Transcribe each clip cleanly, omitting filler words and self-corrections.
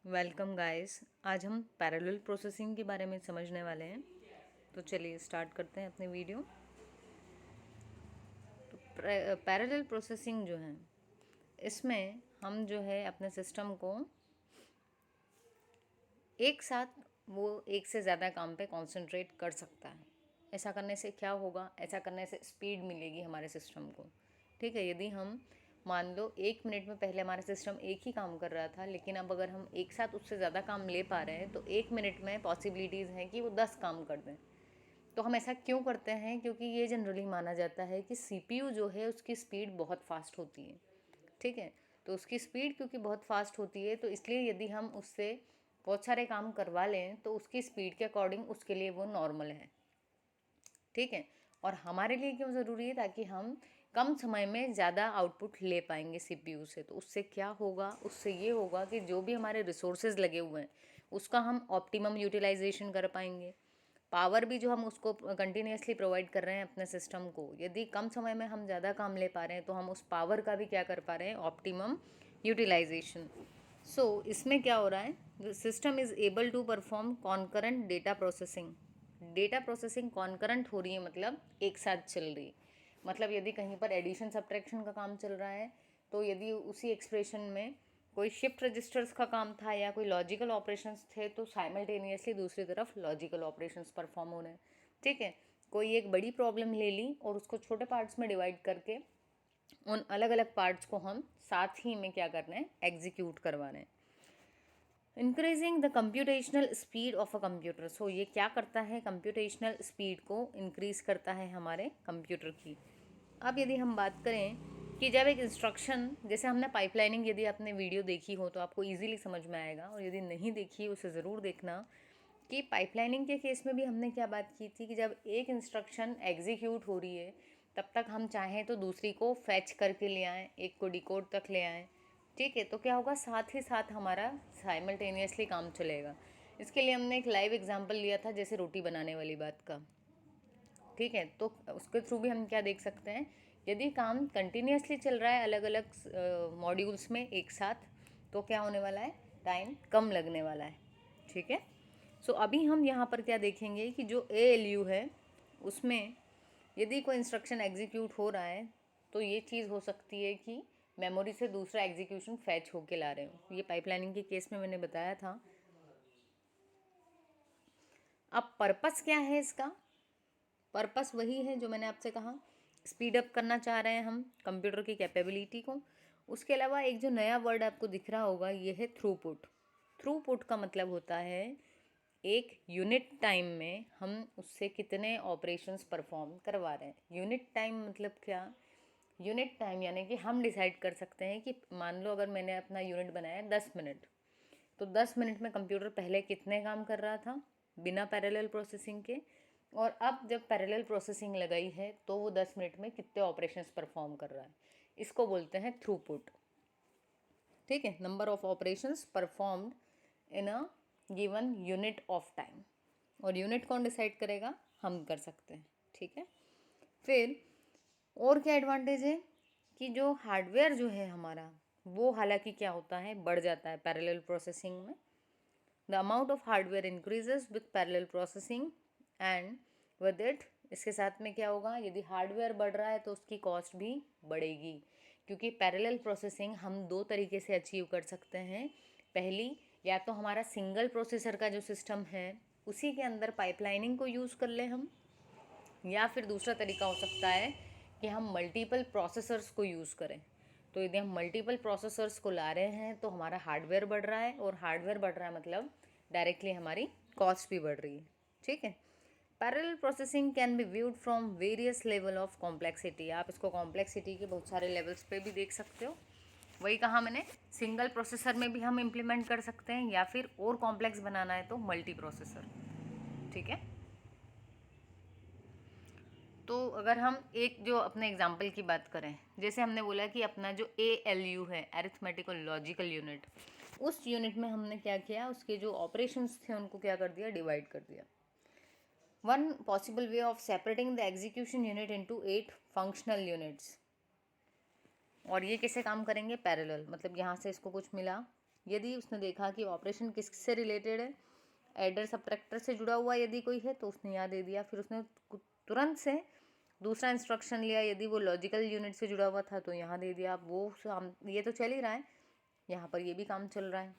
Welcome guys. आज हम parallel processing के बारे में समझने वाले हैं। तो चलिए स्टार्ट करते हैं अपने वीडियो। तो पैरेलल प्रोसेसिंग जो है, इसमें हम जो है अपने सिस्टम को एक साथ वो एक से ज़्यादा काम पे कंसंट्रेट कर सकता है। ऐसा करने से क्या होगा? ऐसा करने से स्पीड मिलेगी हमारे सिस्टम को। ठीक है, यदि हम मान लो 1 मिनट में पहले हमारा सिस्टम एक ही काम कर रहा था, लेकिन अब अगर हम एक साथ उससे ज़्यादा काम ले पा रहे हैं तो 1 मिनट में पॉसिबिलिटीज़ हैं कि वो 10 काम कर दें। तो हम ऐसा क्यों करते हैं? क्योंकि ये जनरली माना जाता है कि सीपीयू जो है उसकी स्पीड बहुत फास्ट होती है। ठीक है, तो उसकी स्पीड क्योंकि बहुत फास्ट होती है, तो इसलिए यदि हम उससे बहुत सारे काम करवा लें तो उसकी स्पीड के अकॉर्डिंग उसके लिए वो नॉर्मल है। ठीक है, और हमारे लिए क्यों ज़रूरी है? ताकि हम कम समय में ज़्यादा आउटपुट ले पाएंगे सीपीयू से। तो उससे क्या होगा? उससे ये होगा कि जो भी हमारे रिसोर्सेज लगे हुए हैं उसका हम ऑप्टिमम यूटिलाइजेशन कर पाएंगे। पावर भी जो हम उसको कंटिन्यूसली प्रोवाइड कर रहे हैं अपने सिस्टम को, यदि कम समय में हम ज़्यादा काम ले पा रहे हैं तो हम उस पावर का भी क्या कर पा रहे हैं? Optimum utilisation. सो इसमें क्या हो रहा है? System is able to perform concurrent data processing. Data processing concurrent हो रही है, मतलब एक साथ चल रही है। मतलब यदि कहीं पर एडिशन सब्ट्रैक्शन का काम चल रहा है, तो यदि उसी एक्सप्रेशन में कोई शिफ्ट रजिस्टर्स का काम था या कोई लॉजिकल ऑपरेशंस थे, तो साइमल्टेनियसली दूसरी तरफ लॉजिकल ऑपरेशंस परफॉर्म हो रहे हैं। ठीक है, कोई एक बड़ी प्रॉब्लम ले ली और उसको छोटे पार्ट्स में डिवाइड करके उन अलग अलग पार्ट्स को हम साथ ही में क्या कर रहे हैं? एग्जीक्यूट करवा रहे हैं। Increasing the computational speed of a computer. So ये क्या करता है? कंप्यूटेशनल स्पीड को इंक्रीज करता है हमारे कंप्यूटर की। अब यदि हम बात करें कि जब एक इंस्ट्रक्शन, जैसे हमने पाइपलाइनिंग, यदि आपने वीडियो देखी हो तो आपको इजीली समझ में आएगा, और यदि नहीं देखी उसे ज़रूर देखना। कि पाइपलाइनिंग के केस में भी हमने क्या बात की थी कि जब एक इंस्ट्रक्शन एग्जीक्यूट हो रही है तब तक हम चाहें तो दूसरी को फैच करके ले आएँ, एक को डिकोड तक ले आएँ। ठीक है, तो क्या होगा? साथ ही साथ हमारा साइमल्टेनियसली काम चलेगा। इसके लिए हमने एक लाइव एग्जांपल लिया था, जैसे रोटी बनाने वाली बात का। ठीक है, तो उसके थ्रू भी हम क्या देख सकते हैं? यदि काम कंटिन्यूसली चल रहा है अलग अलग मॉड्यूल्स में एक साथ, तो क्या होने वाला है? टाइम कम लगने वाला है। ठीक है, सो अभी हम यहाँ पर क्या देखेंगे कि जो ALU है उसमें यदि कोई इंस्ट्रक्शन एग्जीक्यूट हो रहा है तो ये चीज़ हो सकती है कि मेमोरी से दूसरा एग्जीक्यूशन फैच होके ला रहे हो। ये पाइपलाइनिंग के केस में मैंने बताया था। अब पर्पस क्या है इसका? पर्पस वही है जो मैंने आपसे कहा, स्पीड अप करना चाह रहे हैं हम कंप्यूटर की कैपेबिलिटी को। उसके अलावा एक जो नया वर्ड आपको दिख रहा होगा, ये है थ्रूपुट। थ्रूपुट का मतलब होता है एक यूनिट टाइम में हम उससे कितने ऑपरेशंस परफॉर्म करवा रहे हैं। यूनिट टाइम मतलब क्या? यूनिट टाइम यानी कि हम डिसाइड कर सकते हैं कि मान लो अगर मैंने अपना यूनिट बनाया 10 मिनट, तो 10 मिनट में कंप्यूटर पहले कितने काम कर रहा था बिना पैरेलल प्रोसेसिंग के, और अब जब पैरेलल प्रोसेसिंग लगाई है तो वो 10 मिनट में कितने ऑपरेशंस परफॉर्म कर रहा है। इसको बोलते हैं थ्रूपुट। ठीक है, number of operations performed in a given unit of time. और यूनिट कौन डिसाइड करेगा? हम कर सकते हैं। ठीक है, फिर और क्या एडवांटेज है कि जो हार्डवेयर जो है हमारा, वो हालांकि क्या होता है? बढ़ जाता है पैरेलल प्रोसेसिंग में। The amount of hardware increases with parallel processing and with it, इसके साथ में क्या होगा? यदि हार्डवेयर बढ़ रहा है तो उसकी कॉस्ट भी बढ़ेगी, क्योंकि पैरेलल प्रोसेसिंग हम दो तरीके से अचीव कर सकते हैं। पहली, या तो हमारा सिंगल प्रोसेसर का जो सिस्टम है उसी के अंदर पाइपलाइनिंग को यूज़ कर ले हम, या फिर दूसरा तरीका हो सकता है कि हम मल्टीपल प्रोसेसर्स को यूज़ करें। तो यदि हम मल्टीपल प्रोसेसर्स को ला रहे हैं तो हमारा हार्डवेयर बढ़ रहा है, और हार्डवेयर बढ़ रहा है मतलब डायरेक्टली हमारी कॉस्ट भी बढ़ रही है। ठीक है, parallel processing can be viewed from various level of complexity. आप इसको कॉम्प्लेक्सिटी के बहुत सारे लेवल्स पे भी देख सकते हो। वही कहा मैंने, सिंगल प्रोसेसर में भी हम इम्प्लीमेंट कर सकते हैं, या फिर और कॉम्प्लेक्स बनाना है तो मल्टी प्रोसेसर। ठीक है, तो अगर हम एक जो अपने एग्जाम्पल की बात करें, जैसे हमने बोला कि अपना जो ALU है, अरिथमेटिकल लॉजिकल यूनिट, उस यूनिट में हमने क्या किया? उसके जो ऑपरेशंस थे उनको क्या कर दिया? डिवाइड कर दिया। One possible way of separating the execution unit into 8 functional units. और ये कैसे काम करेंगे? पैरेलल, मतलब यहाँ से इसको कुछ मिला, यदि उसने देखा कि ऑपरेशन किससे रिलेटेड है, एडर सब्ट्रैक्टर से जुड़ा हुआ यदि कोई है तो उसने यहाँ दे दिया, फिर उसने तुरंत से दूसरा इंस्ट्रक्शन लिया, यदि वो लॉजिकल यूनिट से जुड़ा हुआ था तो यहाँ दे दिया। ये तो चल ही रहा है, यहाँ पर ये भी काम चल रहा है,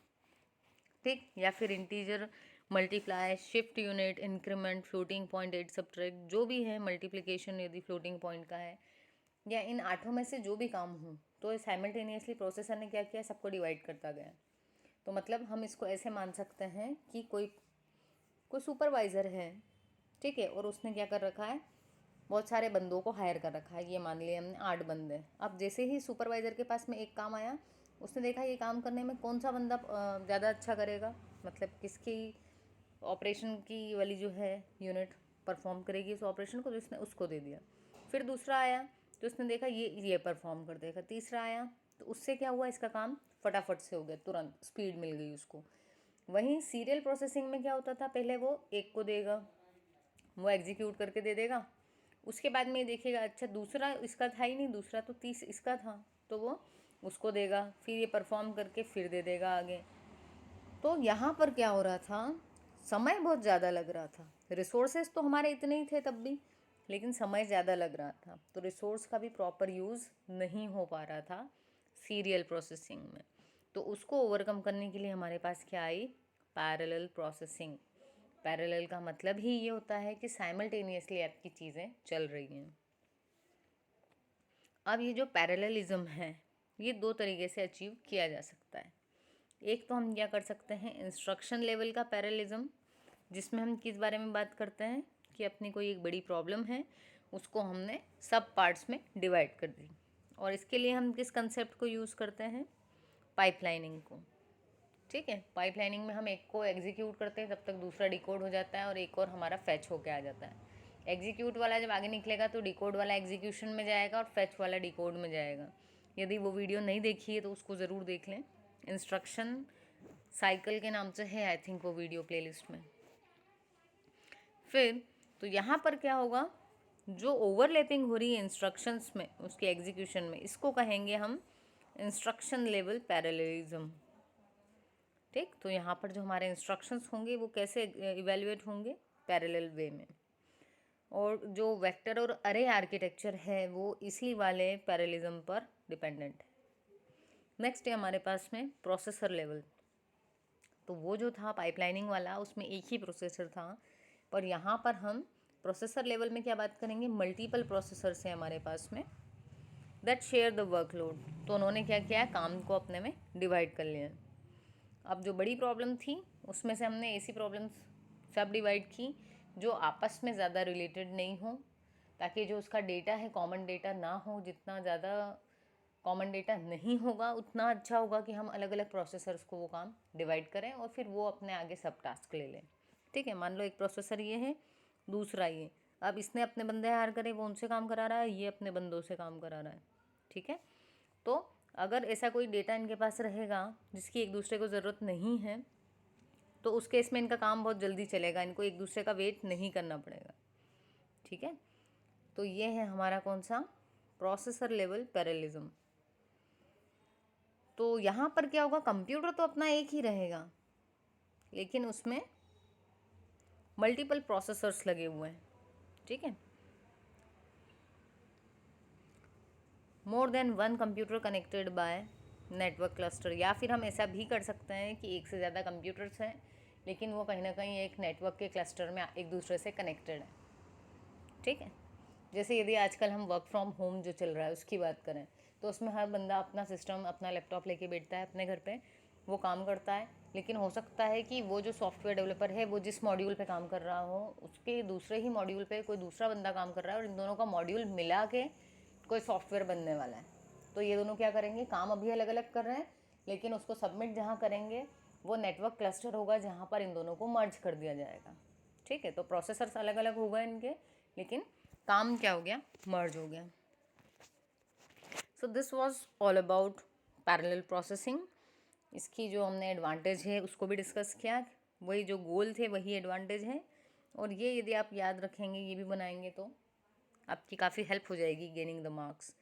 ठीक। या फिर integer multiply, shift unit, increment, floating point, add subtract, जो भी है, मल्टीप्लिकेशन यदि फ्लोटिंग पॉइंट का है, या इन 8 में से जो भी काम हो, तो साइमल्टेनियसली प्रोसेसर ने क्या किया, सबको डिवाइड करता गया। तो मतलब हम इसको ऐसे मान सकते हैं कि कोई सुपरवाइज़र है, ठीक है, और उसने क्या कर रखा है, बहुत सारे बंदों को हायर कर रखा है। ये मान लिया हमने 8 बंदे। अब जैसे ही सुपरवाइज़र के पास में एक काम आया, उसने देखा ये काम करने में कौन सा बंदा ज़्यादा अच्छा करेगा, मतलब किसकी ऑपरेशन की वाली जो है यूनिट परफॉर्म करेगी उस ऑपरेशन को, तो उसने उसको दे दिया। फिर दूसरा आया तो उसने देखा ये परफॉर्म कर देगा। तीसरा आया तो उससे क्या हुआ, इसका काम फटाफट से हो गया, तुरंत स्पीड मिल गई उसको। वहीं सीरियल प्रोसेसिंग में क्या होता था, पहले वो एक को देगा, वो एग्जीक्यूट करके दे देगा, उसके बाद में ये देखिएगा अच्छा दूसरा इसका था ही नहीं, दूसरा तो 30 इसका था, तो वो उसको देगा, फिर ये परफॉर्म करके फिर दे देगा आगे। तो यहाँ पर क्या हो रहा था, समय बहुत ज़्यादा लग रहा था। रिसोर्सेज तो हमारे इतने ही थे तब भी, लेकिन समय ज़्यादा लग रहा था, तो रिसोर्स का भी प्रॉपर यूज़ नहीं हो पा रहा था सीरियल प्रोसेसिंग में। तो उसको ओवरकम करने के लिए हमारे पास क्या आई, पैरेलल प्रोसेसिंग। पैरेलल का मतलब ही ये होता है कि साइमल्टेनियसली आपकी चीज़ें चल रही हैं। अब ये जो पैरेललिज्म है, ये 2 तरीके से अचीव किया जा सकता है। एक तो हम क्या कर सकते हैं, इंस्ट्रक्शन लेवल का पैरेललिज्म, जिसमें हम किस बारे में बात करते हैं कि अपनी कोई एक बड़ी प्रॉब्लम है, उसको हमने सब पार्ट्स में डिवाइड कर दी, और इसके लिए हम किस कंसेप्ट को यूज़ करते हैं, पाइपलाइनिंग को, ठीक है। पाइपलाइनिंग में हम एक को एग्जीक्यूट करते हैं, तब तक दूसरा डिकोड हो जाता है और एक और हमारा फैच होके आ जाता है। एग्जीक्यूट वाला जब आगे निकलेगा तो डिकोड वाला एग्जीक्यूशन में जाएगा और फैच वाला डिकोड में जाएगा। यदि वो वीडियो नहीं देखी है तो उसको ज़रूर देख लें, इंस्ट्रक्शन साइकिल के नाम से है आई थिंक वो वीडियो प्लेलिस्ट में। फिर तो यहाँ पर क्या होगा, जो ओवरलैपिंग हो रही है इंस्ट्रक्शंस में, उसके एग्जीक्यूशन में, इसको कहेंगे हम इंस्ट्रक्शन लेवल पैरेललिज्म, ठीक। तो यहाँ पर जो हमारे इंस्ट्रक्शंस होंगे वो कैसे इवेल्युएट होंगे, पैरेलल वे में। और जो वेक्टर और अरे आर्किटेक्चर है वो इसी वाले पैरेललिज्म पर डिपेंडेंट है। नेक्स्ट है हमारे पास में प्रोसेसर लेवल। तो वो जो था पाइपलाइनिंग वाला, उसमें एक ही प्रोसेसर था, पर यहाँ पर हम प्रोसेसर लेवल में क्या बात करेंगे, मल्टीपल प्रोसेसर्स हैं हमारे पास में दैट शेयर द वर्कलोड। तो उन्होंने क्या किया, काम को अपने में डिवाइड कर लिया। अब जो बड़ी प्रॉब्लम थी उसमें से हमने ऐसी प्रॉब्लम्स सब डिवाइड की जो आपस में ज़्यादा रिलेटेड नहीं हो, ताकि जो उसका डेटा है कॉमन डेटा ना हो। जितना ज़्यादा कॉमन डेटा नहीं होगा उतना अच्छा होगा कि हम अलग अलग प्रोसेसर्स को वो काम डिवाइड करें और फिर वो अपने आगे सब टास्क ले लें, ठीक है। मान लो एक प्रोसेसर ये है, दूसरा ये, अब इसने अपने बंदे हायर करे, वो उनसे काम करा रहा है, ये अपने बंदों से काम करा रहा है, ठीक है। तो अगर ऐसा कोई डेटा इनके पास रहेगा जिसकी एक दूसरे को ज़रूरत नहीं है, तो उस केस में इनका काम बहुत जल्दी चलेगा, इनको एक दूसरे का वेट नहीं करना पड़ेगा, ठीक है। तो ये है हमारा कौन सा, प्रोसेसर लेवल पैरेललिज्म। तो यहाँ पर क्या होगा, कंप्यूटर तो अपना एक ही रहेगा, लेकिन उसमें मल्टीपल प्रोसेसर्स लगे हुए हैं, ठीक है। More than one computer connected by network cluster, या फिर हम ऐसा भी कर सकते हैं कि एक से ज़्यादा कंप्यूटर्स हैं लेकिन वो कहीं ना कहीं एक नेटवर्क के क्लस्टर में एक दूसरे से कनेक्टेड है, ठीक है। जैसे यदि आजकल हम वर्क फ्रॉम होम जो चल रहा है उसकी बात करें, तो उसमें हर बंदा अपना सिस्टम, अपना लैपटॉप लेके बैठता है अपने घर पे, वो काम करता है। लेकिन हो सकता है कि वो जो सॉफ्टवेयर डेवलपर है वो जिस मॉड्यूल पे काम कर रहा हो, उसके दूसरे ही मॉड्यूल पे कोई दूसरा बंदा काम कर रहा है और इन दोनों का मॉड्यूल मिला के कोई सॉफ्टवेयर बनने वाला है। तो ये दोनों क्या करेंगे, काम अभी अलग अलग कर रहे हैं, लेकिन उसको सबमिट जहाँ करेंगे वो नेटवर्क क्लस्टर होगा जहाँ पर इन दोनों को मर्ज कर दिया जाएगा, ठीक है। तो प्रोसेसर्स अलग अलग हो गए इनके, लेकिन काम क्या हो गया, मर्ज हो गया। So this was all about parallel processing. इसकी जो हमने एडवांटेज है उसको भी डिस्कस किया, वही जो गोल थे वही एडवांटेज है। और ये यदि आप याद रखेंगे, ये भी बनाएंगे, तो आपकी काफ़ी हेल्प हो जाएगी गेनिंग द मार्क्स।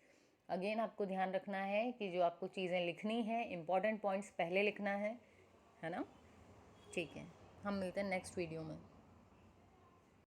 अगेन आपको ध्यान रखना है कि जो आपको चीज़ें लिखनी है, इम्पॉर्टेंट पॉइंट्स पहले लिखना है ना। ठीक है, हम मिलते हैं नेक्स्ट वीडियो में।